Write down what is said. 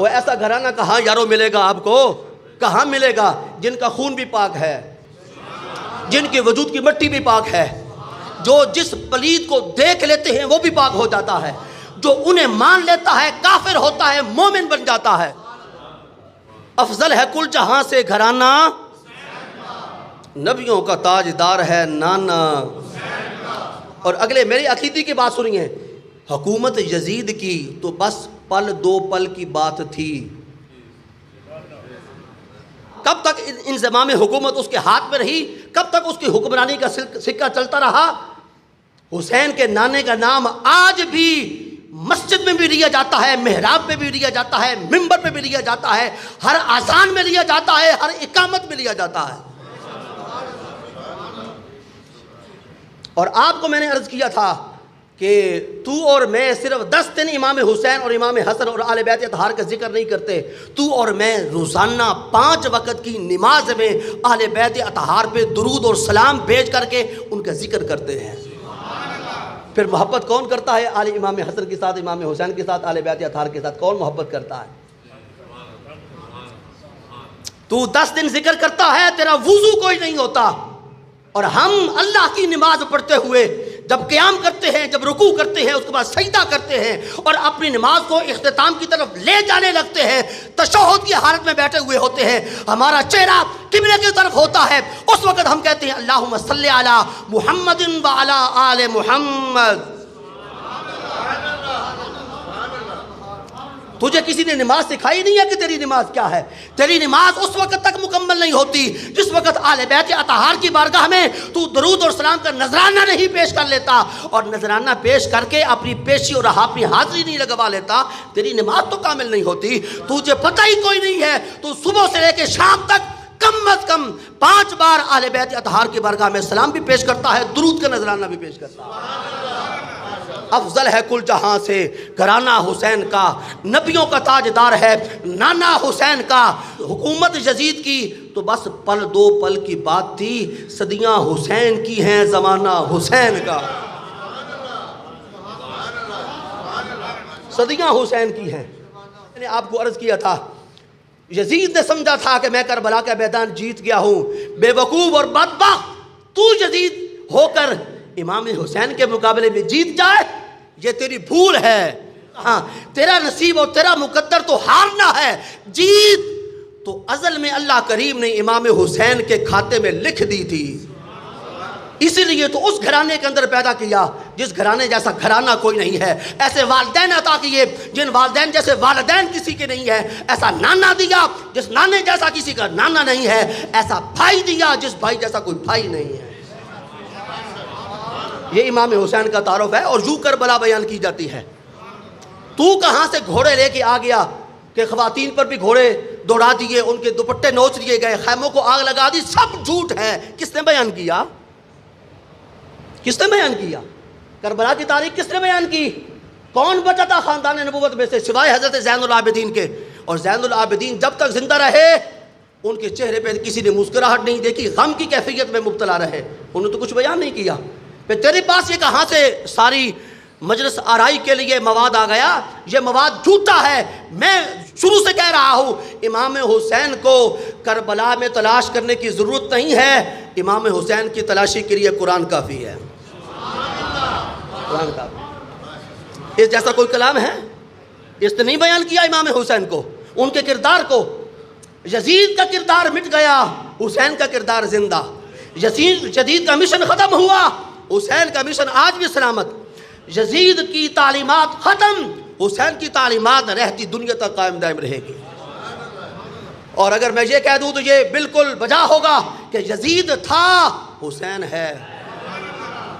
وہ ایسا گھرانہ کہاں یارو ملے گا آپ کو؟ کہاں ملے گا؟ جن کا خون بھی پاک ہے، جن کے وجود کی مٹی بھی پاک ہے، جو جس پلید کو دیکھ لیتے ہیں وہ بھی پاک ہو جاتا ہے، جو انہیں مان لیتا ہے کافر ہوتا ہے، مومن بن جاتا ہے۔ افضل ہے کل جہاں سے گھرانہ، نبیوں کا تاجدار ہے نانا۔ اور اگلے میری عقیدے کی بات سنیے، حکومت یزید کی تو بس پل دو پل کی بات تھی۔ کب تک انضمام حکومت اس کے ہاتھ میں رہی؟ کب تک اس کی حکمرانی کا سکہ چلتا رہا؟ حسین کے نانے کا نام آج بھی مسجد میں بھی لیا جاتا ہے، محراب پہ بھی لیا جاتا ہے، منبر پہ بھی لیا جاتا ہے، ہر اذان میں لیا جاتا ہے، ہر اقامت میں لیا جاتا ہے۔ اور آپ کو میں نے عرض کیا تھا کہ تو اور میں صرف 10 دن امام حسین اور امام حسن اور آل بیت اطہار کا ذکر نہیں کرتے، تو اور میں روزانہ 5 وقت کی نماز میں آل بیت اطہار پہ درود اور سلام بھیج کر کے ان کا ذکر کرتے ہیں۔ پھر محبت کون کرتا ہے آل امام حسن کے ساتھ، امام حسین کے ساتھ، آل بیت اطہار کے ساتھ؟ کون محبت کرتا ہے؟ تو 10 دن ذکر کرتا ہے، تیرا وضو کوئی نہیں ہوتا، اور ہم اللہ کی نماز پڑھتے ہوئے جب قیام کرتے ہیں، جب رکوع کرتے ہیں، اس کے بعد سجدہ کرتے ہیں اور اپنی نماز کو اختتام کی طرف لے جانے لگتے ہیں، تشہد کی حالت میں بیٹھے ہوئے ہوتے ہیں، ہمارا چہرہ قبلے کی طرف ہوتا ہے، اس وقت ہم کہتے ہیں اللہم صلی علی محمد وعلی آل محمد۔ تجھے کسی نے نماز سکھائی نہیں ہے کہ تیری نماز کیا ہے؟ تیری نماز اس وقت تک مکمل نہیں ہوتی جس وقت آل بیت اطہار کی بارگاہ میں تو درود اور سلام کا نذرانہ نہیں پیش کر لیتا، اور نذرانہ پیش کر کے اپنی پیشی اور اپنی حاضری نہیں لگوا لیتا، تیری نماز تو کامل نہیں ہوتی۔ تجھے پتہ ہی کوئی نہیں ہے، تو صبح سے لے کے شام تک کم از کم 5 بار آل بیت اطہار کی بارگاہ میں سلام بھی پیش کرتا ہے، درود کا نذرانہ بھی پیش کرتا ہے۔ افضل ہے کل جہاں سے گھرانہ حسین کا، نبیوں کا تاجدار ہے نانا حسین کا۔ حکومت یزید کی تو بس پل دو پل کی بات تھی، صدیاں حسین کی ہیں، زمانہ حسین کا۔ صدیاں حسین کی ہیں۔ میں نے آپ کو عرض کیا تھا، یزید نے سمجھا تھا کہ میں کربلا کا میدان جیت گیا ہوں، بے وقوف اور بدبخت تو یزید ہو کر امام حسین کے مقابلے میں جیت جائے، یہ تیری بھول ہے۔ ہاں، تیرا نصیب اور تیرا مقدر تو ہارنا ہے، جیت تو ازل میں اللہ کریم نے امام حسین کے کھاتے میں لکھ دی تھی، اسی لیے تو اس گھرانے کے اندر پیدا کیا جس گھرانے جیسا گھرانہ کوئی نہیں ہے، ایسے والدین عطا کیے جن والدین جیسے والدین کسی کے نہیں ہے، ایسا نانا دیا جس نانے جیسا کسی کا نانا نہیں ہے، ایسا بھائی دیا جس بھائی جیسا کوئی بھائی نہیں ہے۔ یہ امام حسین کا تعارف ہے، اور یوں کربلا بیان کی جاتی ہے۔ تو کہاں سے گھوڑے لے کے آ گیا کہ خواتین پر بھی گھوڑے دوڑا دیے، ان کے دوپٹے نوچ لیے گئے، خیموں کو آگ لگا دی، سب جھوٹ ہے۔ کس نے بیان کیا؟ کس نے بیان کیا؟ کربلا کی تاریخ کس نے بیان کی؟ کون بچا تھا خاندان نبوت میں سے سوائے حضرت زین العابدین کے؟ اور زین العابدین جب تک زندہ رہے ان کے چہرے پہ کسی نے مسکراہٹ نہیں دیکھی، غم کی کیفیت میں مبتلا رہے، انہوں نے تو کچھ بیان نہیں کیا۔ پھر تیرے پاس یہ کہاں سے ساری مجلس آرائی کے لیے مواد آ گیا؟ یہ مواد جھوٹا ہے۔ میں شروع سے کہہ رہا ہوں امام حسین کو کربلا میں تلاش کرنے کی ضرورت نہیں ہے، امام حسین کی تلاشی کے لیے قرآن کافی ہے۔ قرآن کافی، اس جیسا کوئی کلام ہے؟ اس نے نہیں بیان کیا امام حسین کو، ان کے کردار کو۔ یزید کا کردار مٹ گیا، حسین کا کردار زندہ۔ یزید کا مشن ختم ہوا، حسین کا مشن آج بھی سلامت۔ یزید کی تعلیمات ختم، حسین کی تعلیمات رہتی دنیا تک قائم دائم رہے گی۔ اور اگر میں یہ کہہ دوں تو یہ بالکل بجا ہوگا کہ یزید تھا، حسین ہے۔